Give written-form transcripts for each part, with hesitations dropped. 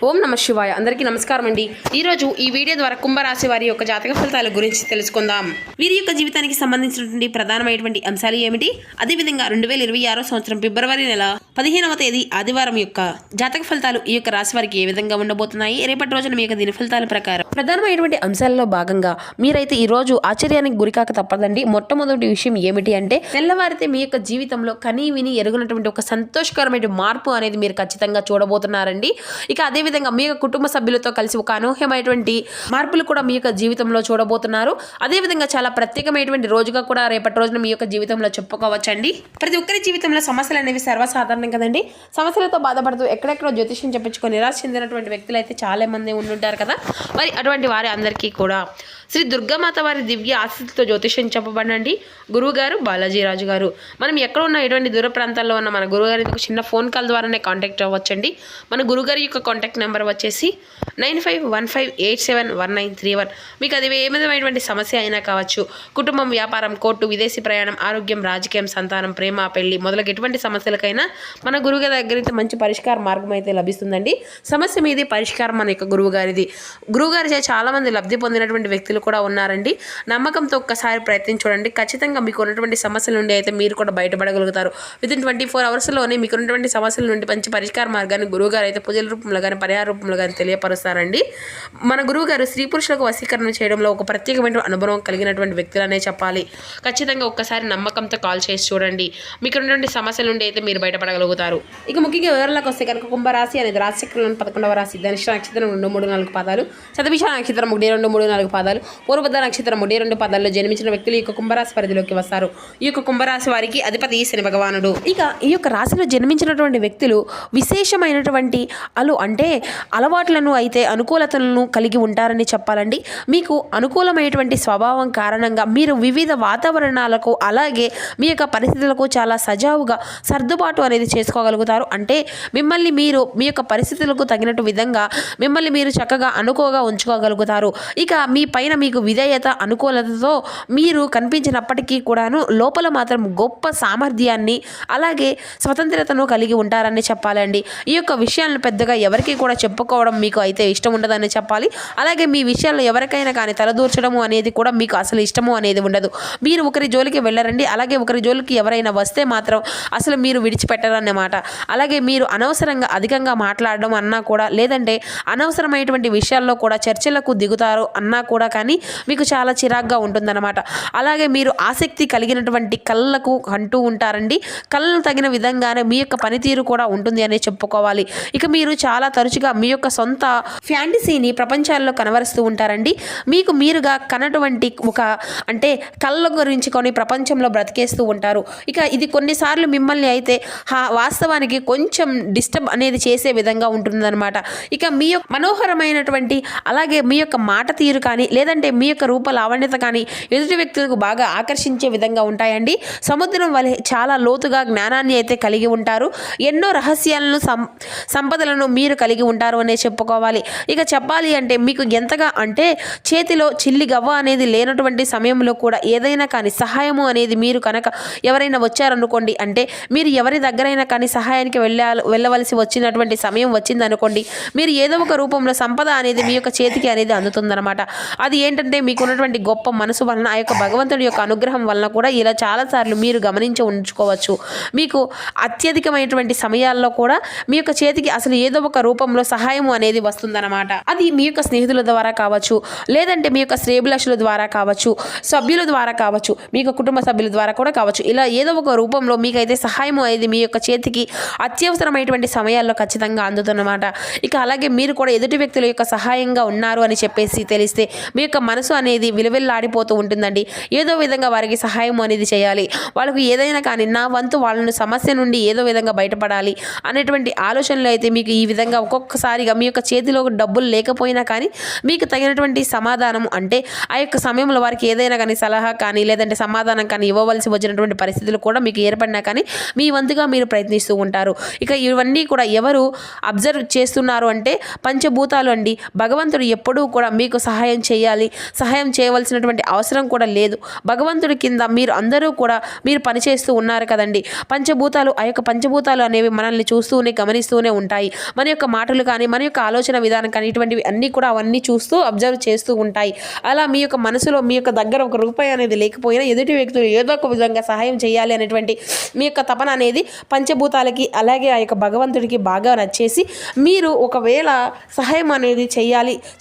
ఓం నమ శివాయ. అందరికీ నమస్కారం అండి. ఈరోజు ఈ వీడియో ద్వారా కుంభరాశి వారి యొక్క జాతక ఫలితాల గురించి తెలుసుకుందాం. వీరి యొక్క జీవితానికి సంబంధించినటువంటి ప్రధానమైనటువంటి అంశాలు ఏమిటి, అదేవిధంగా 2026 సంవత్సరం ఫిబ్రవరి నెల 15వ తేదీ ఆదివారం యొక్క జాతక ఫలితాలు ఈ యొక్క రాశి వారికి ఏ విధంగా ఉండబోతున్నాయి, రేపటి రోజున మీ యొక్క దిన ఫలితాల ప్రకారం ప్రధానమైనటువంటి అంశాలలో భాగంగా మీరైతే ఈ రోజు ఆశ్చర్యానికి గురికాక తప్పదండి. మొట్టమొదటి విషయం ఏమిటి అంటే, తెల్లవారితే మీ యొక్క జీవితంలో కనీ విని ఎరుగునటువంటి ఒక సంతోషకరమైన మార్పు అనేది మీరు ఖచ్చితంగా చూడబోతున్నారండి. ఇక అదేవిధంగా మీ యొక్క కుటుంబ సభ్యులతో కలిసి ఒక అనూహ్యమైనటువంటి మార్పులు కూడా మీ యొక్క జీవితంలో చూడబోతున్నారు. అదేవిధంగా చాలా ప్రత్యేకమైనటువంటి రోజుగా కూడా రేపటి రోజున మీ యొక్క జీవితంలో చెప్పుకోవచ్చండి. ప్రతి ఒక్కరి జీవితంలో సమస్యలు అనేవి సర్వసాధారణం కదండి. సమస్యలతో బాధపడుతూ ఎక్కడెక్కడో జ్యోతిష్యం చెప్పించుకొని నిరాశ చెందినటువంటి వ్యక్తులు అయితే చాలా మంది ఉండుంటారు కదా. మరి అటువంటి వారి అందరికీ కూడా శ్రీ దుర్గామాత వారి దివ్య ఆశీస్సులతో జ్యోతిష్యం చెప్పబడండి గురువు గారు బాలాజీరాజు గారు. మనం ఎక్కడ ఉన్న ఎటువంటి దూర ప్రాంతాల్లో ఉన్న మన గురువుగారి ఒక చిన్న ఫోన్ కాల్ ద్వారానే కాంటాక్ట్ అవ్వచ్చండి. మన గురుగారి యొక్క కాంటాక్ట్ నెంబర్ వచ్చేసి 9515871931. మీకు అది ఏ విధమైనటువంటి సమస్య అయినా కావచ్చు, కుటుంబం, వ్యాపారం, కోర్టు, విదేశీ ప్రయాణం, ఆరోగ్యం, రాజకీయం, సంతానం, ప్రేమ, పెళ్లి మొదలగు ఎటువంటి సమస్యలకైనా మన గురువుగారి దగ్గర అయితే మంచి పరిష్కార మార్గం అయితే లభిస్తుందండి. సమస్య మీది, పరిష్కారం మన యొక్క గురువుగారిది. గురువుగారి చాలా మంది లబ్ధి పొందినటువంటి వ్యక్తులు కూడా ఉన్నారండి. నమ్మకంతో ఒక్కసారి ప్రయత్నం చూడండి. ఖచ్చితంగా మీకు ఉన్నటువంటి సమస్యల నుండి అయితే మీరు కూడా బయటపడగలుగుతారు. వితిన్ 24 అవర్స్లోనే మీకు ఉన్నటువంటి సమస్యల నుండి మంచి పరిష్కార మార్గాన్ని గురువుగారు అయితే పూజల రూపంలో కానీ పరిహార రూపంలో కానీ తెలియపరుస్తారండి. మన గురువుగారు స్త్రీ పురుషులకు వశీకరణ చేయడంలో ఒక ప్రత్యేకమైన అనుభవం కలిగినటువంటి వ్యక్తులనే చెప్పాలి. ఖచ్చితంగా ఒక్కసారి నమ్మకంతో కాల్ చేసి చూడండి. మీకు ఉన్నటువంటి సమస్యల నుండి అయితే మీరు బయటపడగలుగుతారు. ఇక ముఖ్యంగా వివరాలకు వస్తే కనుక కుంభరాశి అనేది రాశిచక్రంలోని 11వ రాశి. ధనిష్ట నక్షత్రం 2, 3, 4 పాదాలు, శతభిష నక్షత్రం 1, 2, 3, 4 పాదాలు, పూర్వభద్ర నక్షత్రం 1, 2 పాదాల్లో జన్మించిన వ్యక్తులు ఈ యొక్క కుంభరాశి పరిధిలోకి వస్తారు. ఈ యొక్క కుంభరాశి వారికి అధిపతి శని భగవానుడు. ఇక ఈ యొక్క రాశిలో జన్మించినటువంటి వ్యక్తులు విశేషమైనటువంటి అలవాట్లను అయితే అనుకూలతలను కలిగి ఉంటారని చెప్పాలండి. మీకు అనుకూలమైనటువంటి స్వభావం కారణంగా మీరు వివిధ వాతావరణాలకు అలాగే మీ యొక్క పరిస్థితులకు చాలా సజావుగా సర్దుబాటు అనేది చేసుకోగలుగుతారు. అంటే మిమ్మల్ని మీరు మీ యొక్క పరిస్థితులకు తగినట్టు విధంగా మిమ్మల్ని మీరు చక్కగా అనుకోగా ఉంచుకోగలుగుతారు. ఇక మీ పైన మీకు విధేయత, అనుకూలతతో మీరు కనిపించినప్పటికీ కూడాను లోపల మాత్రం గొప్ప సామర్థ్యాన్ని అలాగే స్వతంత్రతను కలిగి ఉంటారని చెప్పాలండి. ఈ యొక్క విషయాలను పెద్దగా ఎవరికి కూడా చెప్పుకోవడం మీకు అయితే ఇష్టం ఉండదని చెప్పాలి. అలాగే మీ విషయాల్లో ఎవరికైనా కానీ తలదూర్చడము అనేది కూడా మీకు అసలు ఇష్టము అనేది ఉండదు. మీరు ఒకరి జోలికి వెళ్ళరండి. అలాగే ఒకరి జోలికి ఎవరైనా వస్తే మాత్రం అసలు మీరు విడిచిపెట్టరన్నమాట. అలాగే మీరు అనవసరంగా అధికంగా మాట్లాడడం అన్నా కూడా, లేదంటే అనవసరమైనటువంటి విషయాల్లో కూడా చర్చలకు దిగుతారు అన్నా కూడా కానీ మీకు చాలా చిరాగ్గా ఉంటుందన్నమాట. అలాగే మీరు ఆసక్తి కలిగినటువంటి కళ్ళకు అంటూ ఉంటారండి. కళ్ళను తగిన విధంగానే మీ యొక్క పనితీరు కూడా ఉంటుంది అనే చెప్పుకోవాలి. ఇక మీరు చాలా తరచుగా మీ యొక్క సొంత ఫ్యాంటసీని ప్రపంచాల్లో కనబరుస్తూ ఉంటారండి. మీకు మీరుగా కనటువంటి కళ్ళ గురించి కొన్ని ప్రపంచంలో బ్రతికేస్తూ ఉంటారు. ఇక ఇది కొన్నిసార్లు మిమ్మల్ని అయితే వాస్తవానికి కొంచెం డిస్టర్బ్ అనేది చేసే విధంగా ఉంటుందన్నమాట. ఇక మీ యొక్క మనోహరమైనటువంటి అలాగే మీ యొక్క మాట తీరు కానీ, లేదంటే మీ యొక్క రూప లావణ్యత కానీ ఎదుటి వ్యక్తులకు బాగా ఆకర్షించే విధంగా ఉంటాయండి. సముద్రం వలె చాలా లోతుగా జ్ఞానాన్ని అయితే కలిగి ఉంటారు. ఎన్నో రహస్యాలను, సంపదలను మీరు కలిగి ఉంటారు అనే చెప్పుకోవాలి. ఇక చెప్పాలి అంటే మీకు ఎంతగా అంటే చేతిలో చిల్లి గవ్వ అనేది లేనటువంటి సమయంలో కూడా ఏదైనా కానీ సహాయము అనేది మీరు కనుక ఎవరైనా వచ్చారనుకోండి, అంటే మీరు ఎవరి దగ్గరైనా కానీ సహాయానికి వెళ్ళవలసి వచ్చినటువంటి సమయం వచ్చిందనుకోండి, మీరు ఏదో ఒక రూపంలో సంపద అనేది మీ యొక్క చేతికి అనేది అందుతుందన్నమాట. అది ఏంటంటే మీకు ఉన్నటువంటి గొప్ప మనసు వలన, ఆ యొక్క భగవంతుడి యొక్క అనుగ్రహం వలన కూడా ఇలా చాలాసార్లు మీరు గమనించి ఉంచుకోవచ్చు. మీకు అత్యధికమైనటువంటి సమయాల్లో కూడా మీ యొక్క చేతికి అసలు ఏదో ఒక రూపంలో సహాయం అనేది వస్తుందన్నమాట. అది మీ యొక్క స్నేహితుల ద్వారా కావచ్చు, లేదంటే మీ యొక్క శ్రేభిలాషుల ద్వారా కావచ్చు, సభ్యుల ద్వారా కావచ్చు, మీ యొక్క కుటుంబ సభ్యుల ద్వారా కూడా కావచ్చు. ఇలా ఏదో ఒక రూపంలో మీకైతే సహాయం అనేది మీ యొక్క చేతికి అత్యవసరమైనటువంటి సమయాల్లో ఖచ్చితంగా అందుతుందన్నమాట. ఇక అలాగే మీరు కూడా ఎదుటి వ్యక్తుల యొక్క సహాయంగా ఉన్నారు అని చెప్పేసి తెలిస్తే మీ యొక్క మనసు అనేది విలువెల్లాడిపోతూ ఉంటుందండి. ఏదో విధంగా వారికి సహాయం అనేది చేయాలి, వాళ్ళకు ఏదైనా కానీ నా వంతు వాళ్ళను సమస్య నుండి ఏదో విధంగా బయటపడాలి అనేటువంటి ఆలోచనలు అయితే మీకు ఈ విధంగా ఒక్కొక్కసారిగా మీ యొక్క చేతిలో డబ్బులు లేకపోయినా కానీ మీకు తగినటువంటి సమాధానం, అంటే ఆ యొక్క సమయంలో వారికి ఏదైనా కానీ సలహా కానీ లేదంటే సమాధానం కానీ ఇవ్వవలసి వచ్చినటువంటి పరిస్థితులు కూడా మీకు ఏర్పడినా కానీ మీ వంతుగా మీరు ప్రయత్నిస్తూ ఉంటారు. ఇక ఇవన్నీ కూడా ఎవరు అబ్జర్వ్ చేస్తున్నారు అంటే పంచభూతాలు అండి. భగవంతుడు ఎప్పుడూ కూడా మీకు సహాయం చేయాలి, సహాయం చేయవలసినటువంటి అవసరం కూడా లేదు. భగవంతుడి కింద మీరు అందరూ కూడా మీరు పనిచేస్తూ ఉన్నారు కదండి. పంచభూతాలు, ఆ యొక్క పంచభూతాలు అనేవి మనల్ని చూస్తూనే గమనిస్తూనే ఉంటాయి. మన యొక్క మాట మాటలు కానీ, మన యొక్క ఆలోచన విధానం కానీ ఇటువంటివి అన్నీ కూడా అవన్నీ చూస్తూ అబ్జర్వ్ చేస్తూ ఉంటాయి. అలా మీ యొక్క మనసులో మీ యొక్క దగ్గర ఒక రూపాయి అనేది లేకపోయినా ఎదుటి వ్యక్తులు ఏదో ఒక విధంగా సహాయం చేయాలి అనేటువంటి మీ యొక్క తపన అనేది పంచభూతాలకి అలాగే ఆ యొక్క భగవంతుడికి బాగా నచ్చేసి మీరు ఒకవేళ సహాయం అనేది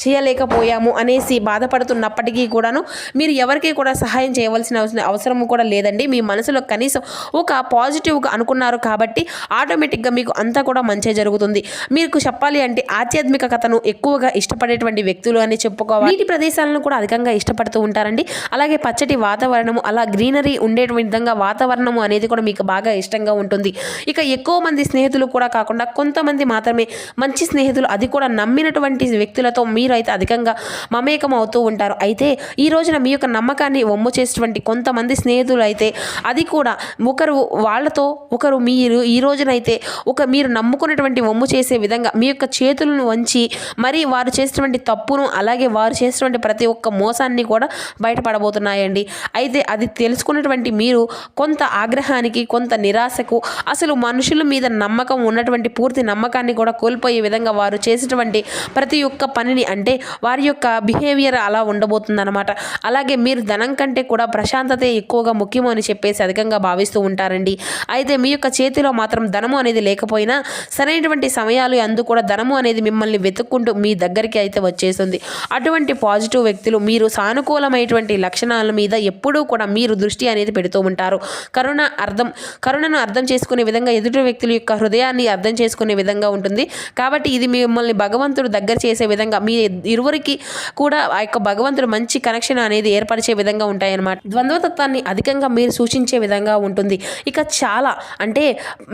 చేయలేకపోయాము అనేసి బాధపడుతున్నప్పటికీ కూడాను మీరు ఎవరికి కూడా సహాయం చేయవలసిన అవసరం కూడా లేదండి. మీ మనసులో కనీసం ఒక పాజిటివ్గా అనుకున్నారు కాబట్టి ఆటోమేటిక్గా మీకు అంతా కూడా మంచి జరుగుతుంది. మీకు చెప్పాలి అంటే ఆధ్యాత్మిక కథను ఎక్కువగా ఇష్టపడేటువంటి వ్యక్తులు అని చెప్పుకోవాలి. నీటి ప్రదేశాలను కూడా అధికంగా ఇష్టపడుతూ ఉంటారండి. అలాగే పచ్చటి వాతావరణము అలా గ్రీనరీ ఉండేటువంటి విధంగా వాతావరణము అనేది కూడా మీకు బాగా ఇష్టంగా ఉంటుంది. ఇక ఎక్కువ మంది స్నేహితులు కూడా కాకుండా కొంతమంది మాత్రమే మంచి స్నేహితులు, అది కూడా నమ్మినటువంటి వ్యక్తులతో మీరు అయితే అధికంగా మమేకం అవుతూ ఉంటారు. అయితే ఈ రోజున మీ యొక్క నమ్మకాన్ని వమ్ము చేసేటువంటి కొంతమంది స్నేహితులు అయితే అది కూడా ఒకరు మీరు ఈ రోజునైతే మీరు నమ్ముకున్నటువంటి వమ్ము చేసే విధంగా మీ యొక్క చేతులను వంచి మరి వారు చేసినటువంటి తప్పును అలాగే వారు చేసినటువంటి ప్రతి ఒక్క మోసాన్ని కూడా బయటపడబోతున్నాయండి. అయితే అది తెలుసుకున్నటువంటి మీరు కొంత ఆగ్రహానికి కొంత నిరాశకు అసలు మనుషుల మీద నమ్మకం ఉన్నటువంటి పూర్తి నమ్మకాన్ని కూడా కోల్పోయే విధంగా వారు చేసేటువంటి ప్రతి ఒక్క పనిని అంటే వారి యొక్క బిహేవియర్ అలా ఉండబోతుందన్నమాట. అలాగే మీరు ధనం కంటే కూడా ప్రశాంతతే ఎక్కువగా ముఖ్యము అని చెప్పేసి అధికంగా భావిస్తూ ఉంటారండి. అయితే మీ యొక్క చేతిలో మాత్రం ధనము అనేది లేకపోయినా సరైనటువంటి సమయాలు అందు కూడా ధనము అనేది మిమ్మల్ని వెతుక్కుంటూ మీ దగ్గరికి అయితే వచ్చేస్తుంది. అటువంటి పాజిటివ్ వ్యక్తులు మీరు సానుకూలమైనటువంటి లక్షణాల మీద ఎప్పుడూ కూడా మీరు దృష్టి అనేది పెడుతూ ఉంటారు. కరుణను అర్థం చేసుకునే విధంగా ఎదుటి వ్యక్తుల యొక్క హృదయాన్ని అర్థం చేసుకునే విధంగా ఉంటుంది. కాబట్టి ఇది మిమ్మల్ని భగవంతుడు దగ్గర చేసే విధంగా మీ ఇరువురికి కూడా ఆ యొక్క భగవంతుడు మంచి కనెక్షన్ అనేది ఏర్పరిచే విధంగా ఉంటాయన్నమాట. ద్వంద్వతత్వాన్ని అధికంగా మీరు సూచించే విధంగా ఉంటుంది. ఇక చాలా అంటే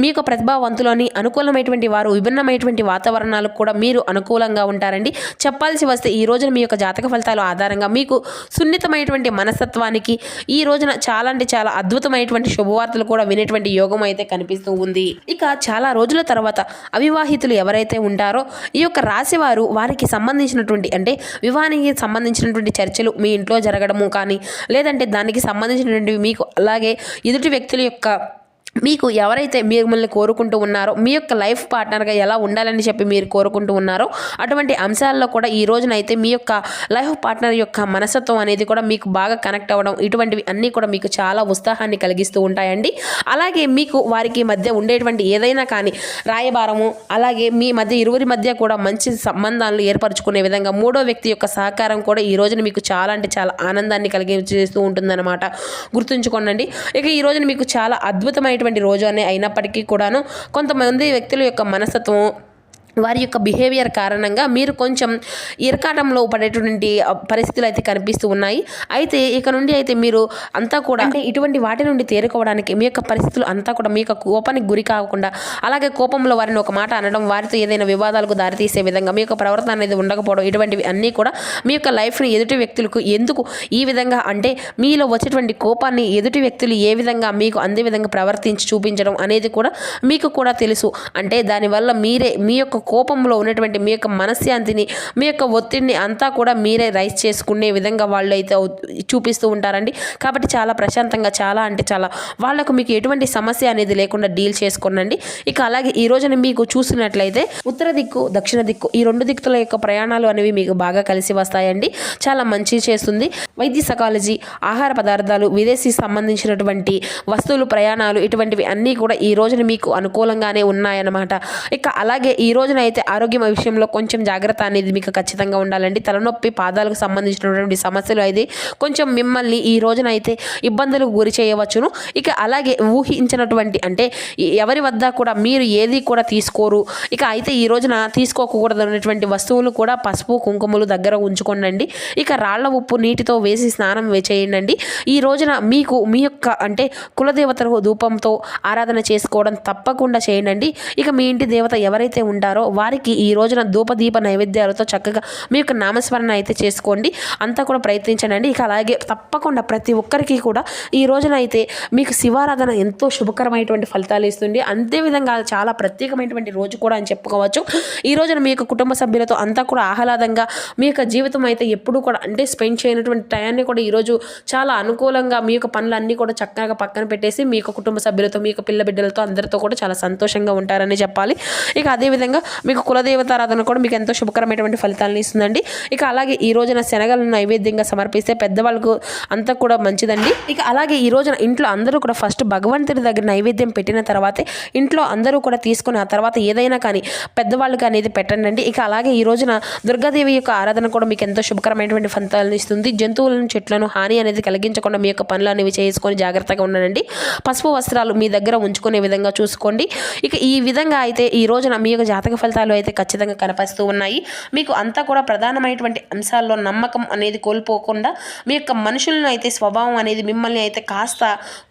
మీ యొక్క ప్రతిభావంతులని అనుకూలమైనటువంటి వారు విభిన్నమైనటువంటి వాతావరణాలకు కూడా మీరు అనుకూలంగా ఉంటారండి. చెప్పాల్సి వస్తే ఈ రోజున మీ యొక్క జాతక ఫలితాల ఆధారంగా మీకు సున్నితమైనటువంటి మనస్తత్వానికి ఈ రోజున చాలా అంటే చాలా అద్భుతమైనటువంటి శుభవార్తలు కూడా వినేటువంటి యోగం అయితే కనిపిస్తూ ఉంది. ఇక చాలా రోజుల తర్వాత అవివాహితులు ఎవరైతే ఉంటారో ఈ యొక్క రాశి వారికి సంబంధించినటువంటి అంటే వివాహానికి సంబంధించినటువంటి చర్చలు మీ ఇంట్లో జరగడము కానీ లేదంటే దానికి సంబంధించినటువంటి మీకు అలాగే ఎదుటి వ్యక్తుల యొక్క మీకు ఎవరైతే మిమ్మల్ని కోరుకుంటూ ఉన్నారో మీ యొక్క లైఫ్ పార్ట్నర్గా ఎలా ఉండాలని చెప్పి మీరు కోరుకుంటూ ఉన్నారో అటువంటి అంశాల్లో కూడా ఈ రోజునైతే మీ యొక్క లైఫ్ పార్ట్నర్ యొక్క మనస్తత్వం అనేది కూడా మీకు బాగా కనెక్ట్ అవ్వడం ఇటువంటివి అన్నీ కూడా మీకు చాలా ఉత్సాహాన్ని కలిగిస్తూ ఉంటాయండి. అలాగే మీకు వారికి మధ్య ఉండేటువంటి ఏదైనా కానీ రాయబారము అలాగే మీ మధ్య ఇరువురి మధ్య కూడా మంచి సంబంధాలను ఏర్పరచుకునే విధంగా మూడో వ్యక్తి యొక్క సహకారం కూడా ఈ రోజున మీకు చాలా అంటే చాలా ఆనందాన్ని కలిగిస్తూ ఉంటుందన్నమాట. గుర్తుంచుకోండి. ఇక ఈ రోజున మీకు చాలా అద్భుతమైన రోజు అనే అయినప్పటికీ కూడాను కొంతమంది వ్యక్తుల యొక్క మనస్తత్వం వారి యొక్క బిహేవియర్ కారణంగా మీరు కొంచెం ఇరకాటంలో పడేటువంటి పరిస్థితులు అయితే కనిపిస్తూ ఉన్నాయి. అయితే ఇక నుండి అయితే మీరు అంతా కూడా అంటే ఇటువంటి వాటి నుండి తేరుకోవడానికి మీ యొక్క పరిస్థితులు అంతా కూడా మీ యొక్క కోపానికి గురి కాకుండా అలాగే కోపంలో వారిని ఒక మాట అనడం వారితో ఏదైనా వివాదాలకు దారితీసే విధంగా మీ యొక్క ప్రవర్తన అనేది ఉండకపోవడం ఇటువంటివి అన్నీ కూడా మీ యొక్క లైఫ్ని ఎదుటి వ్యక్తులకు ఎందుకు ఈ విధంగా అంటే మీలో వచ్చేటువంటి కోపాన్ని ఎదుటి వ్యక్తులు ఏ విధంగా మీకు అందే విధంగా ప్రవర్తించి చూపించడం అనేది కూడా మీకు కూడా తెలుసు. అంటే దానివల్ల మీరే మీ యొక్క కోపంలో ఉన్నటువంటి మీ యొక్క మనశ్శాంతిని మీ యొక్క ఒత్తిడిని అంతా కూడా మీరే రైస్ చేసుకునే విధంగా వాళ్ళు అయితే చూపిస్తూ ఉంటారండి. కాబట్టి చాలా ప్రశాంతంగా చాలా అంటే చాలా వాళ్ళకు మీకు ఎటువంటి సమస్య అనేది లేకుండా డీల్ చేసుకోండి. ఇక అలాగే ఈ రోజున మీకు చూసినట్లయితే ఉత్తర దిక్కు దక్షిణ దిక్కు ఈ రెండు దిక్కుల యొక్క ప్రయాణాలు అనేవి మీకు బాగా కలిసి వస్తాయండి. చాలా మంచి చేస్తుంది. వైద్య సైకాలజీ ఆహార పదార్థాలు విదేశీ సంబంధించినటువంటి వస్తువులు ప్రయాణాలు ఇటువంటివి అన్నీ కూడా ఈ రోజున మీకు అనుకూలంగానే ఉన్నాయన్నమాట. ఇక అలాగే ఈ రోజున అయితే ఆరోగ్యం విషయంలో కొంచెం జాగ్రత్త అనేది మీకు ఖచ్చితంగా ఉండాలండి. తలనొప్పి పాదాలకు సంబంధించినటువంటి సమస్యలు అయితే కొంచెం మిమ్మల్ని ఈ రోజున అయితే ఇబ్బందులకు గురి చేయవచ్చును. ఇక అలాగే ఊహించినటువంటి అంటే ఎవరి వద్ద కూడా మీరు ఏది కూడా తీసుకోరు. ఇక అయితే ఈ రోజున తీసుకోకూడదన్నటువంటి వస్తువులు కూడా పసుపు కుంకుమలు దగ్గర ఉంచుకోండి. ఇక రాళ్ల ఉప్పు నీటితో వేసి స్నానం చేయండి. ఈ రోజున మీకు మీ యొక్క అంటే కులదేవతలకు ధూపంతో ఆరాధన చేసుకోవడం తప్పకుండా చేయండి. ఇక మీ ఇంటి దేవత ఎవరైతే ఉంటారో వారికి ఈ రోజున ధూపదీప నైవేద్యాలతో చక్కగా మీ యొక్క నామస్మరణ అయితే చేసుకోండి. అంతా కూడా ప్రయత్నించండి. ఇక అలాగే తప్పకుండా ప్రతి ఒక్కరికి కూడా ఈ రోజున అయితే మీకు శివారాధన ఎంతో శుభకరమైనటువంటి ఫలితాలు ఇస్తుంది. అంతేవిధంగా చాలా ప్రత్యేకమైనటువంటి రోజు కూడా అని చెప్పుకోవచ్చు. ఈ రోజున మీ యొక్క కుటుంబ సభ్యులతో అంతా కూడా ఆహ్లాదంగా మీ యొక్క జీవితం అయితే ఎప్పుడు కూడా అంటే స్పెండ్ చేయనటువంటి టయాన్ని కూడా ఈరోజు చాలా అనుకూలంగా మీ యొక్క పనులన్నీ కూడా చక్కగా పక్కన పెట్టేసి మీ యొక్క కుటుంబ సభ్యులతో మీ యొక్క పిల్ల బిడ్డలతో అందరితో కూడా చాలా సంతోషంగా ఉంటారని చెప్పాలి. ఇక అదేవిధంగా మీకు కులదేవతారాధన కూడా మీకు ఎంతో శుభకరమైనటువంటి ఫలితాలను ఇస్తుందండి. ఇక అలాగే ఈ రోజున శనగలను నైవేద్యంగా సమర్పిస్తే పెద్దవాళ్ళకు అంతా కూడా మంచిదండి. ఇక అలాగే ఈ రోజున ఇంట్లో అందరూ కూడా ఫస్ట్ భగవంతుడి దగ్గర నైవేద్యం పెట్టిన తర్వాతే ఇంట్లో అందరూ కూడా తీసుకుని ఆ తర్వాత ఏదైనా కానీ పెద్దవాళ్ళకి అనేది పెట్టండి. ఇక అలాగే ఈ రోజున దుర్గాదేవి యొక్క ఆరాధన కూడా మీకు ఎంతో శుభకరమైనటువంటి ఫలితాలను ఇస్తుంది. జంతువులను చెట్లను హాని అనేది కలిగించకుండా మీ యొక్క పనులు అనేవి చేసుకొని జాగ్రత్తగా ఉండండి. పసుపు వస్త్రాలు మీ దగ్గర ఉంచుకునే విధంగా చూసుకోండి. ఇక ఈ విధంగా అయితే ఈ రోజున మీ యొక్క జాతక ఫలితాలు అయితే ఖచ్చితంగా కనిపిస్తూ ఉన్నాయి. మీకు అంతా కూడా ప్రధానమైనటువంటి అంశాల్లో నమ్మకం అనేది కోల్పోకుండా మీ యొక్క మనుషులను అయితే స్వభావం అనేది మిమ్మల్ని అయితే కాస్త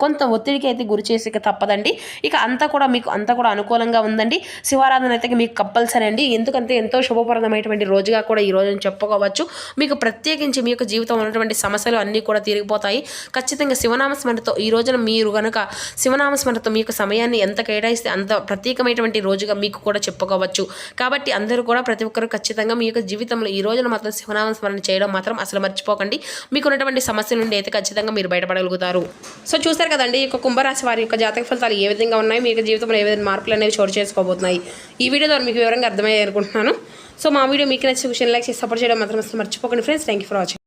కొంత ఒత్తిడికి అయితే గురి చేసి తప్పదండి. ఇక అంతా కూడా మీకు అంతా కూడా అనుకూలంగా ఉందండి. శివారాధన అయితే మీకు కంపల్సరీ అండి. ఎందుకంటే ఎంతో శుభప్రదమైనటువంటి రోజుగా కూడా ఈ రోజున చెప్పుకోవచ్చు. మీకు ప్రత్యేకించి మీ యొక్క జీవితంలో ఉన్నటువంటి సమస్యలు అన్నీ కూడా తిరిగిపోతాయి. ఖచ్చితంగా శివనామస్మరణతో ఈ రోజున మీరు కనుక శివనామస్మరణతో మీ యొక్క సమయాన్ని ఎంత కేటాయిస్తే అంత ప్రత్యేకమైనటువంటి రోజుగా మీకు కూడా చెప్పుకోవచ్చు. కాబట్టి అందరూ కూడా ప్రతి ఒక్కరు ఖచ్చితంగా మీ యొక్క జీవితంలో ఈ రోజున మాత్రం శివనామస్మరణ చేయడం మాత్రం అసలు మర్చిపోకండి. మీకు ఉన్నటువంటి సమస్య నుండి అయితే ఖచ్చితంగా మీరు బయటపడగలుగుతారు. సో చూసారు కదండి, ఈ యొక్క కుంభరాశి వారి యొక్క జాతక ఫలితాలు ఏ విధంగా ఉన్నాయి, మీ యొక్క జీవితంలో ఏ విధంగా మార్పులు అనేవి చోటు చేసుకోబోతున్నాయి. ఈ వీడియో ద్వారా మీకు వివరంగా అర్థమయ్యాయి అనుకుంటున్నాను. సో మా వీడియో మీకు నచ్చిన విషయం లైక్ చేసి సపోర్ట్ చేయడం మాత్రం అసలు మర్చిపోకండి friends. Thank you for watching.